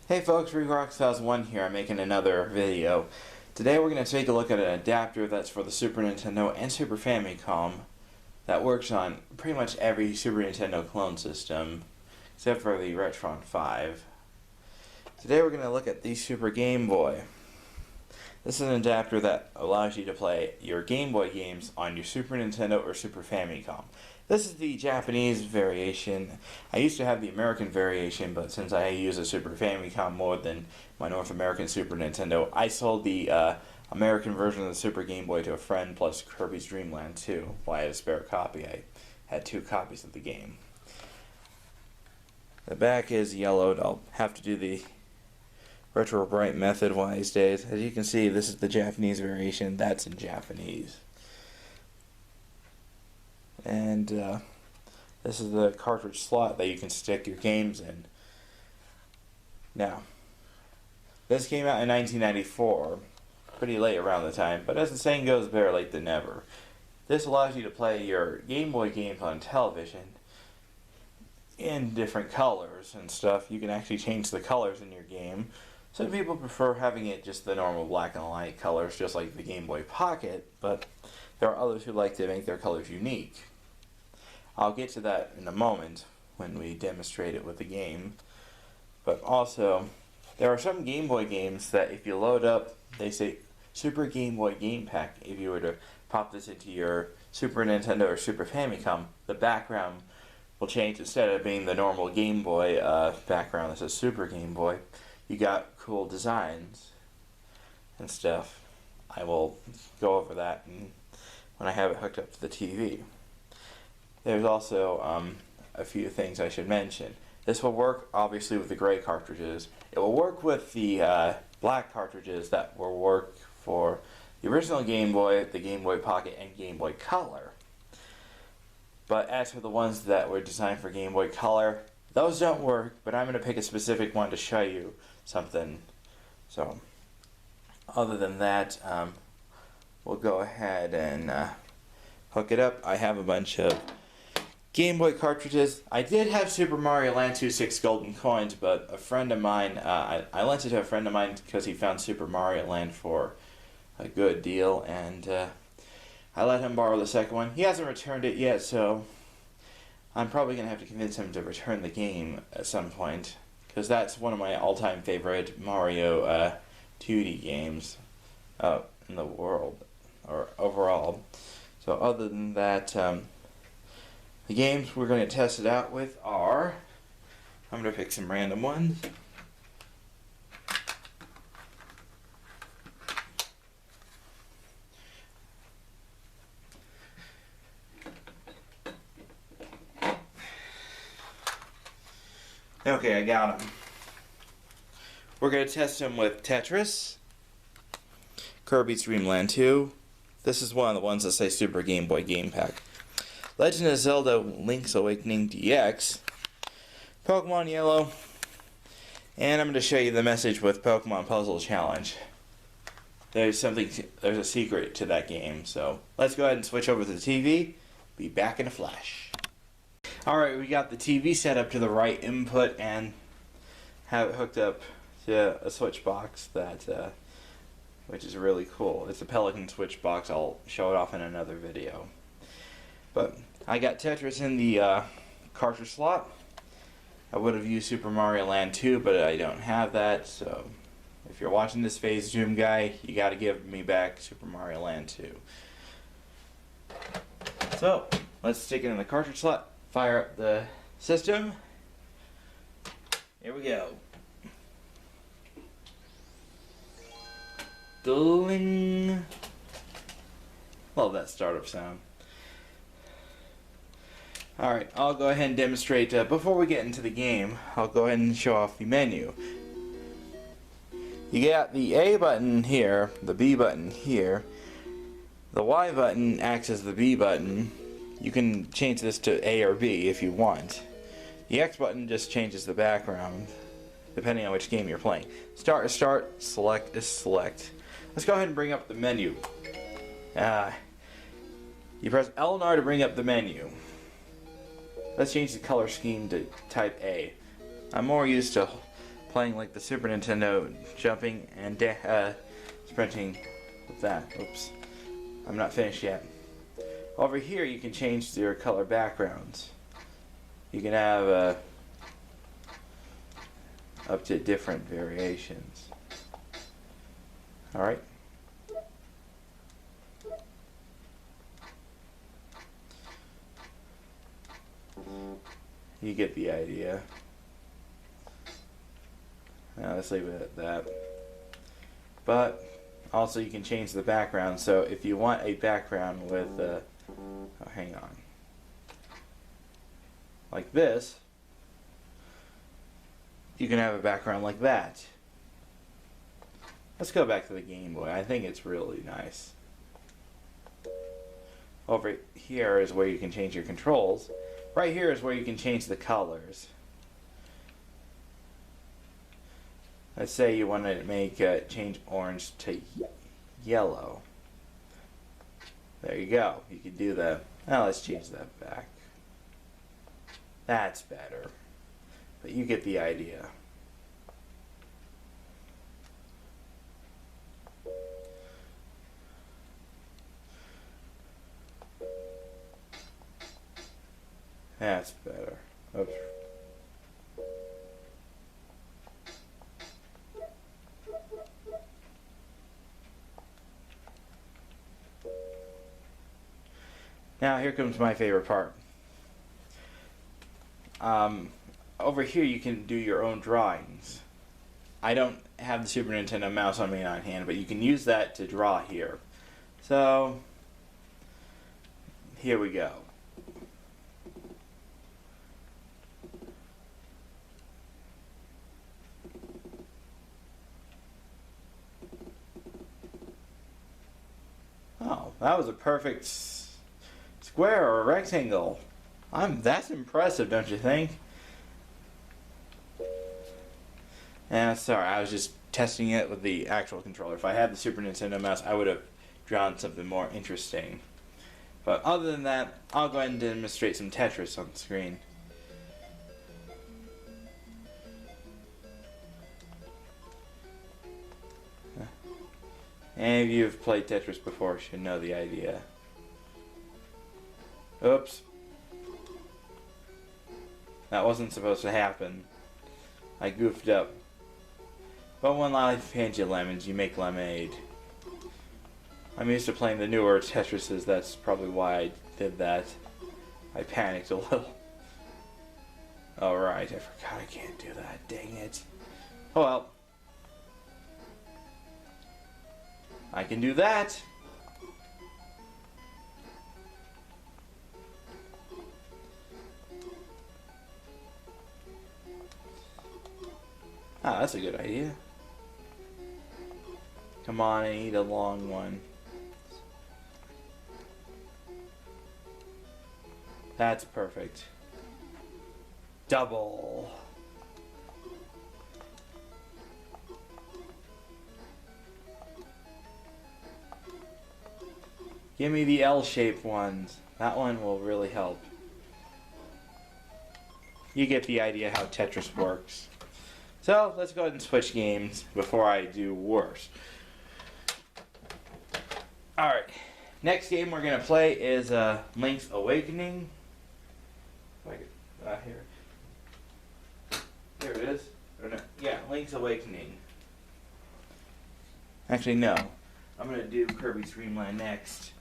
Hey folks, ReRock2001 here. I'm making another video. Today we're going to take a look at an adapter that's for the Super Nintendo and Super Famicom that works on pretty much every Super Nintendo clone system except for the Retron 5. Today we're going to look at the Super Game Boy. This is an adapter that allows you to play your Game Boy games on your Super Nintendo or Super Famicom. This is the Japanese variation. I used to have the American variation, but since I use a Super Famicom more than my North American Super Nintendo, I sold the American version of the Super Game Boy to a friend, plus Kirby's Dreamland too. Well, I had a spare copy. I had 2 copies of the game. The back is yellowed. I'll have to do the retro bright method one of these days. As you can see, this is the Japanese variation. That's in Japanese. And this is the cartridge slot that you can stick your games in. Now, this came out in 1994, pretty late around the time, but as the saying goes, better late than never. This allows you to play your Game Boy games on television in different colors and stuff. You can actually change the colors in your game. Some people prefer having it just the normal black and white colors, just like the Game Boy Pocket, but there are others who like to make their colors unique. I'll get to that in a moment when we demonstrate it with the game. But also, there are some Game Boy games that if you load up, they say Super Game Boy Game Pack. If you were to pop this into your Super Nintendo or Super Famicom, the background will change. Instead of being the normal Game Boy background that says Super Game Boy, you got cool designs and stuff. I will go over that when I have it hooked up to the TV. There's also a few things I should mention. This will work obviously with the gray cartridges. It will work with the black cartridges that will work for the original Game Boy, the Game Boy Pocket, and Game Boy Color. But as for the ones that were designed for Game Boy Color, those don't work, but I'm going to pick a specific one to show you something. So, other than that, we'll go ahead and hook it up. I have a bunch of Game Boy cartridges. I did have Super Mario Land 2 6 golden coins, but a friend of mine, I lent it to a friend of mine because he found Super Mario Land for a good deal, and I let him borrow the second one. He hasn't returned it yet, so I'm probably going to have to convince him to return the game at some point, because that's one of my all-time favorite Mario 2D games in the world, or overall. So other than that, the games we're going to test it out with are, I'm going to pick some random ones. Okay, I got them. We're going to test them with Tetris, Kirby's Dreamland 2. This is one of the ones that say Super Game Boy Game Pack. Legend of Zelda Link's Awakening DX, Pokemon Yellow, and I'm going to show you the message with Pokemon Puzzle Challenge. There's a secret to that game, so let's go ahead and switch over to the TV. Be back in a flash. Alright, we got the TV set up to the right input and have it hooked up to a switch box that, which is really cool. It's a Pelican switch box. I'll show it off in another video. But I got Tetris in the cartridge slot. I would have used Super Mario Land 2, but I don't have that, so if you're watching this Phase Zoom guy, you gotta give me back Super Mario Land 2. So, let's stick it in the cartridge slot, fire up the system. Here we go. Ding! Love that startup sound. Alright, I'll go ahead and demonstrate, before we get into the game, I'll go ahead and show off the menu. You got the A button here, the B button here, the Y button acts as the B button. You can change this to A or B if you want. The X button just changes the background, depending on which game you're playing. Start is start, select is select. Let's go ahead and bring up the menu. You press L and R to bring up the menu. Let's change the color scheme to type A. I'm more used to playing like the Super Nintendo, jumping and sprinting with that. Oops, I'm not finished yet. Over here you can change your color backgrounds. You can have up to different variations. Alright. You get the idea. Now let's leave it at that. But also you can change the background. So if you want a background with oh, hang on, like this, you can have a background like that. Let's go back to the Game Boy. I think it's really nice. Over here is where you can change your controls. Right here is where you can change the colors. Let's say you want to make change orange to yellow. There you go. You can do that. Now let's change that back. That's better. But you get the idea. That's better. Oops. Now here comes my favorite part. Over here you can do your own drawings. I don't have the Super Nintendo mouse on me on hand, but you can use that to draw here. So here we go. Oh, that was a perfect square or a rectangle. That's impressive, don't you think? Yeah, sorry, I was just testing it with the actual controller. If I had the Super Nintendo mouse, I would have drawn something more interesting. But other than that, I'll go ahead and demonstrate some Tetris on the screen. Any of you who've played Tetris before should know the idea. Oops. That wasn't supposed to happen. I goofed up. But when life hands you lemons, you make lemonade. I'm used to playing the newer Tetrises, that's probably why I did that. I panicked a little. Alright, I forgot I can't do that, dang it. Oh well. I can do that! Ah, that's a good idea. Come on, I need a long one. That's perfect. Double. Give me the L-shaped ones. That one will really help. You get the idea how Tetris works. So, let's go ahead and switch games before I do worse. Alright, next game we're going to play is Link's Awakening. Here it is. Or no, yeah, Link's Awakening. Actually, no. I'm going to do Kirby Dreamland next.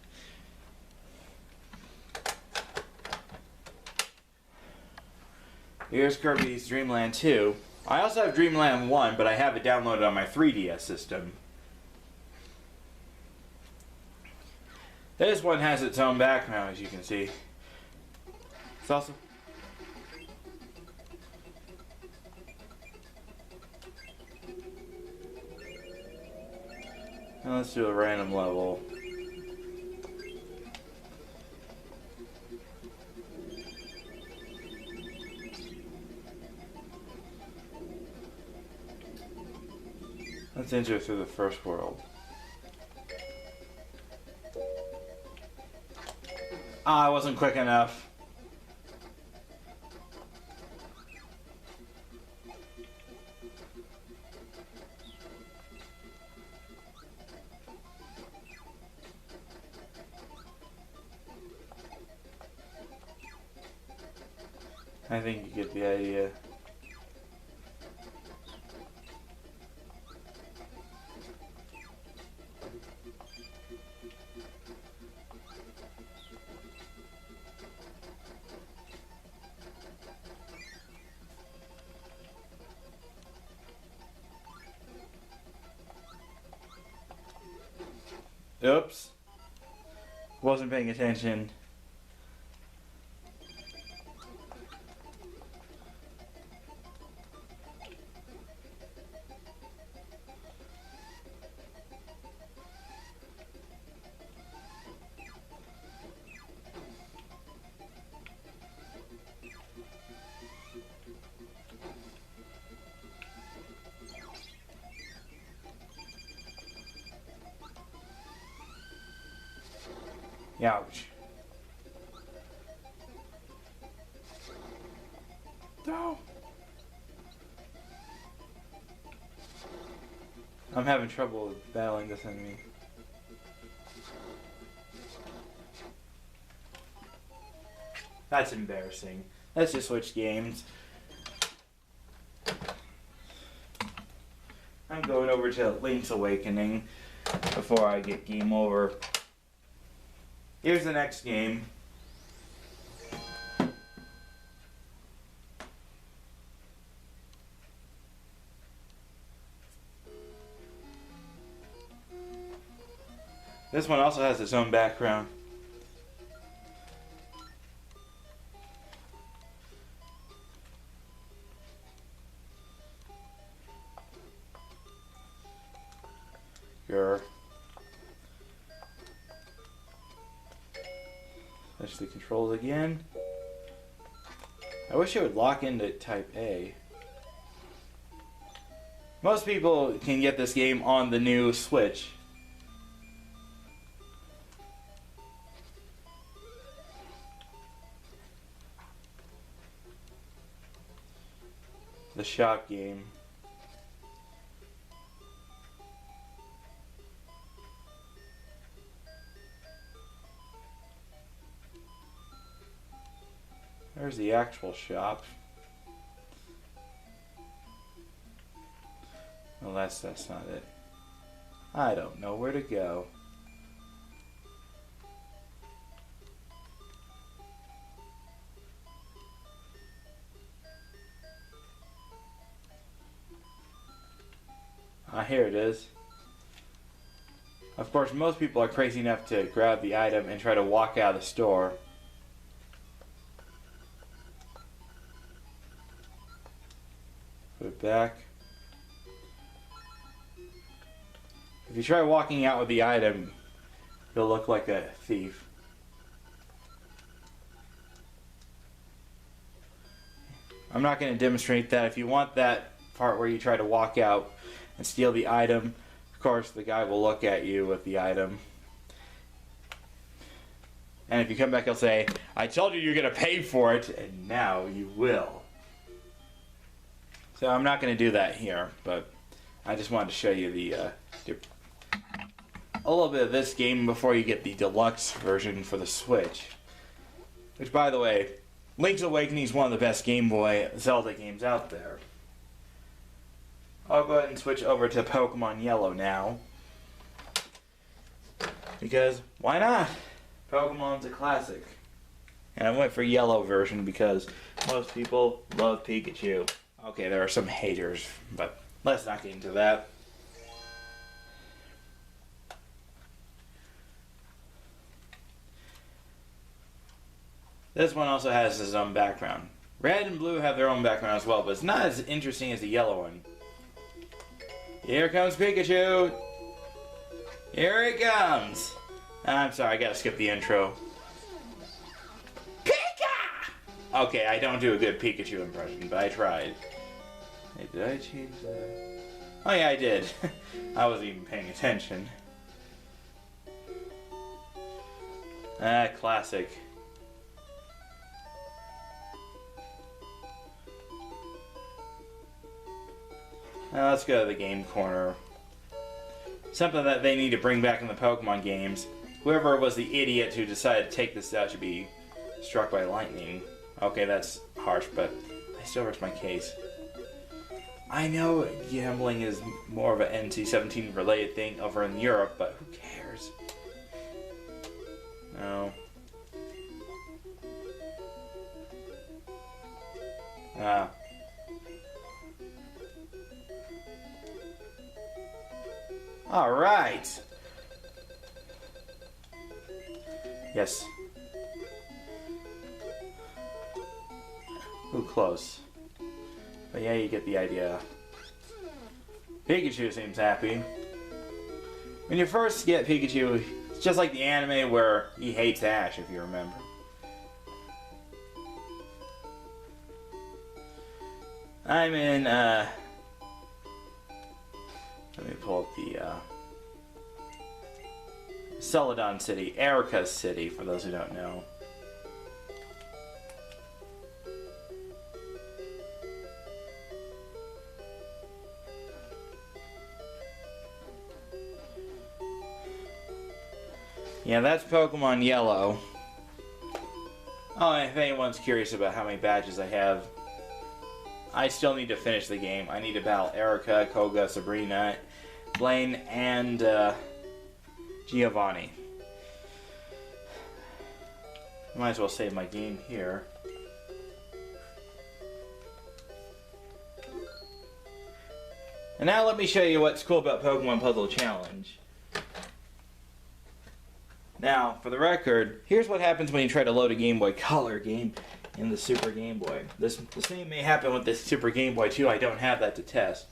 Here's Kirby's Dreamland 2. I also have Dreamland 1, but I have it downloaded on my 3DS system. This one has its own background, as you can see. It's also... Now let's do a random level. Let's enter through the first world. Ah, I wasn't quick enough. I think you get the idea. Oops. Wasn't paying attention. Ouch. No. I'm having trouble battling this enemy. That's embarrassing. Let's just switch games. I'm going over to Link's Awakening before I get game over. Here's the next game. This one also has its own background. Touch the controls again. I wish it would lock into type A. Most people can get this game on the new Switch. The shop game. There's the actual shop. Unless that's not it. I don't know where to go. Ah, here it is. Of course, most people are crazy enough to grab the item and try to walk out of the store. Put it back. If you try walking out with the item, you'll look like a thief. I'm not going to demonstrate that. If you want that part where you try to walk out and steal the item, of course the guy will look at you with the item. And if you come back, he'll say, "I told you you're going to pay for it, and now you will." So I'm not going to do that here, but I just wanted to show you a little bit of this game before you get the deluxe version for the Switch. Which, by the way, Link's Awakening is one of the best Game Boy Zelda games out there. I'll go ahead and switch over to Pokemon Yellow now. Because, why not? Pokemon's a classic. And I went for Yellow version because most people love Pikachu. Okay, there are some haters, but let's not get into that. This one also has its own background. Red and blue have their own background as well, but it's not as interesting as the yellow one. Here comes Pikachu! Here it comes! I'm sorry, I gotta skip the intro. Pika! Okay, I don't do a good Pikachu impression, but I tried. Hey, did I change that? Oh yeah, I did. I wasn't even paying attention. Ah, classic. Now let's go to the game corner. Something that they need to bring back in the Pokemon games. Whoever was the idiot who decided to take this out should be struck by lightning. Okay, that's harsh, but I still rest my case. I know gambling is more of an NC-17 related thing over in Europe, but who cares? No. Ah. Alright! Yes. Ooh, close. But yeah, you get the idea. Pikachu seems happy. When you first get Pikachu, it's just like the anime where he hates Ash, if you remember. I'm in, let me pull up the, Celadon City, Erica's city, for those who don't know. Yeah, that's Pokemon Yellow. Oh, and if anyone's curious about how many badges I have, I still need to finish the game. I need to battle Erica, Koga, Sabrina, Blaine, and Giovanni. Might as well save my game here. And now let me show you what's cool about Pokemon Puzzle Challenge. Now, for the record, here's what happens when you try to load a Game Boy Color game in the Super Game Boy. The same may happen with this Super Game Boy too. I don't have that to test.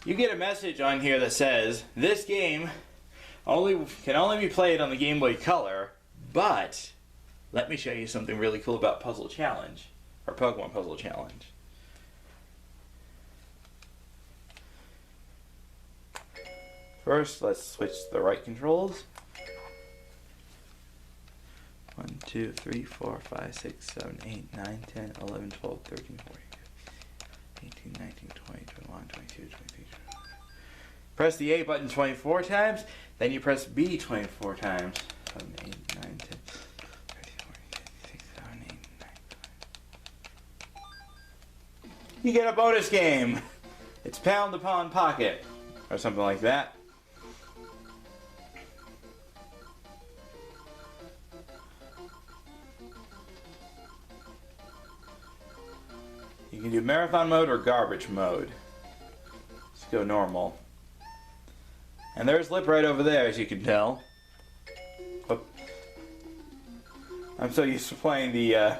You get a message on here that says, this game can only be played on the Game Boy Color, but let me show you something really cool about Puzzle Challenge, or Pokemon Puzzle Challenge. First, let's switch to the right controls. 1, 2, 3, 4, 5, 6, 7, 8, 9, 10, 11, 12, 13, 14, 18, 19, 20, 21, 22, 23, 24. Press the A button 24 times, then you press B 24 times. 7, 8, 9, 10, 13, 14, 15, 16, 17, 18, 19, 20. You get a bonus game! It's Pound Upon Pocket, or something like that. You can do marathon mode or garbage mode. Let's go normal. And there's Lip right over there, as you can tell. Whoop. I'm so used to playing the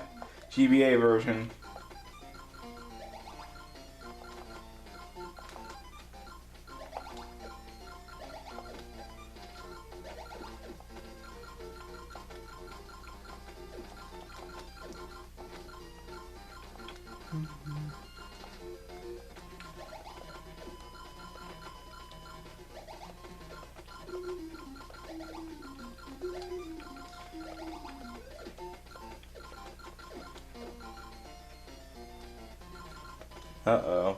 GBA version. Uh-oh.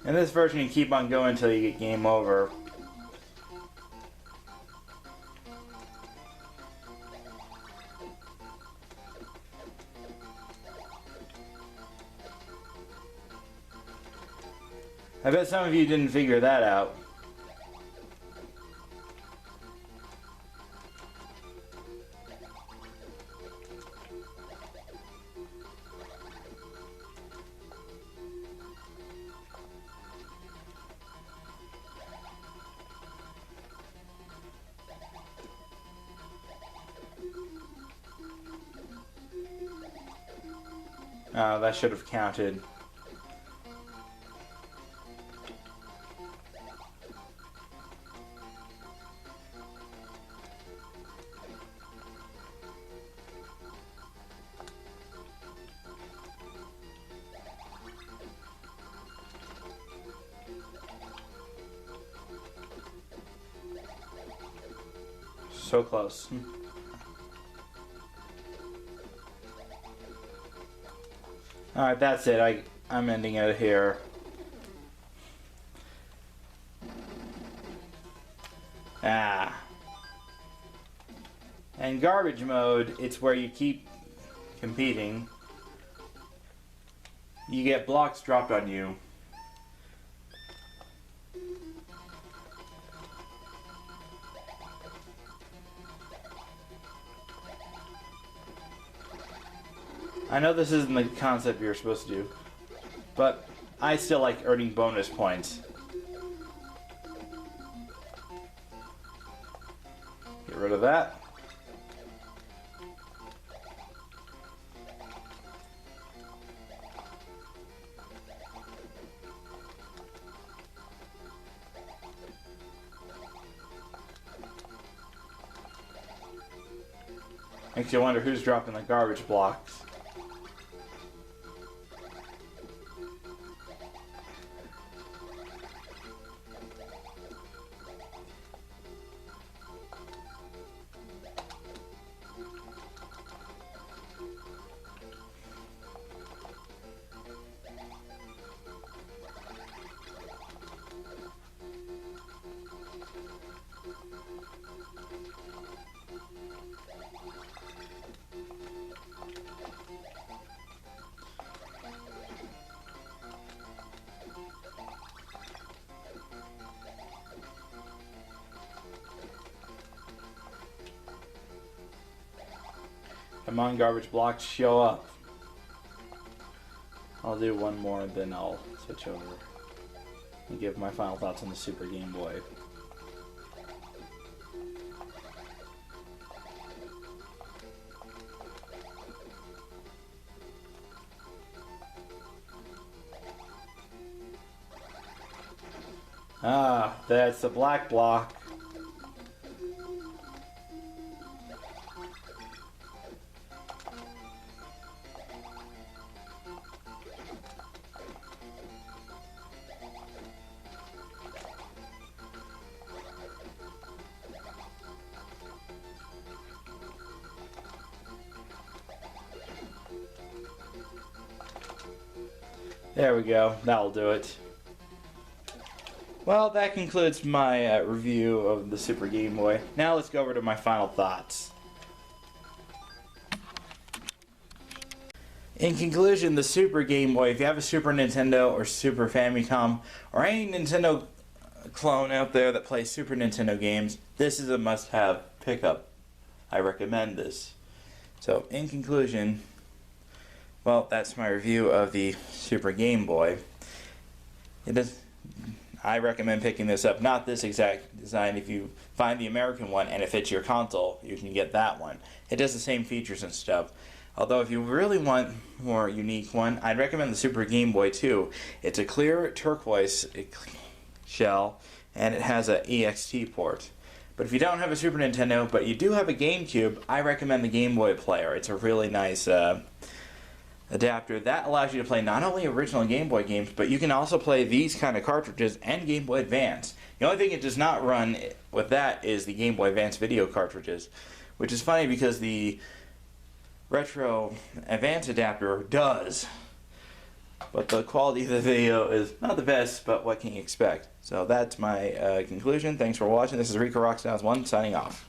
In this version, you keep on going until you get game over. I bet some of you didn't figure that out. That should have counted. So close. Alright, that's it. I'm ending it here. Ah. garbage mode, it's where you keep competing. You get blocks dropped on you. I know this isn't the concept you're supposed to do, but I still like earning bonus points. Get rid of that. Makes you wonder who's dropping the garbage blocks. Come on, garbage blocks, show up. I'll do one more, then I'll switch over and give my final thoughts on the Super Game Boy. Ah, that's the black block. There we go. That'll do it. Well, that concludes my review of the Super Game Boy. Now let's go over to my final thoughts. In conclusion, the Super Game Boy, if you have a Super Nintendo or Super Famicom or any Nintendo clone out there that plays Super Nintendo games, this is a must-have pickup. I recommend this. So, in conclusion, well, that's my review of the Super Game Boy. I recommend picking this up, not this exact design. If you find the American one and it fits your console, you can get that one. It does the same features and stuff. Although if you really want a more unique one, I'd recommend the Super Game Boy too. It's a clear turquoise shell and it has an EXT port. But if you don't have a Super Nintendo, but you do have a GameCube, I recommend the Game Boy player. It's a really nice adapter that allows you to play not only original Game Boy games, but you can also play these kind of cartridges and Game Boy Advance. The only thing it does not run with that is the Game Boy Advance video cartridges, which is funny because the Retro Advance adapter does. But the quality of the video is not the best, but what can you expect? So that's my conclusion. Thanks for watching. This is Rico Rockstyles 1 signing off.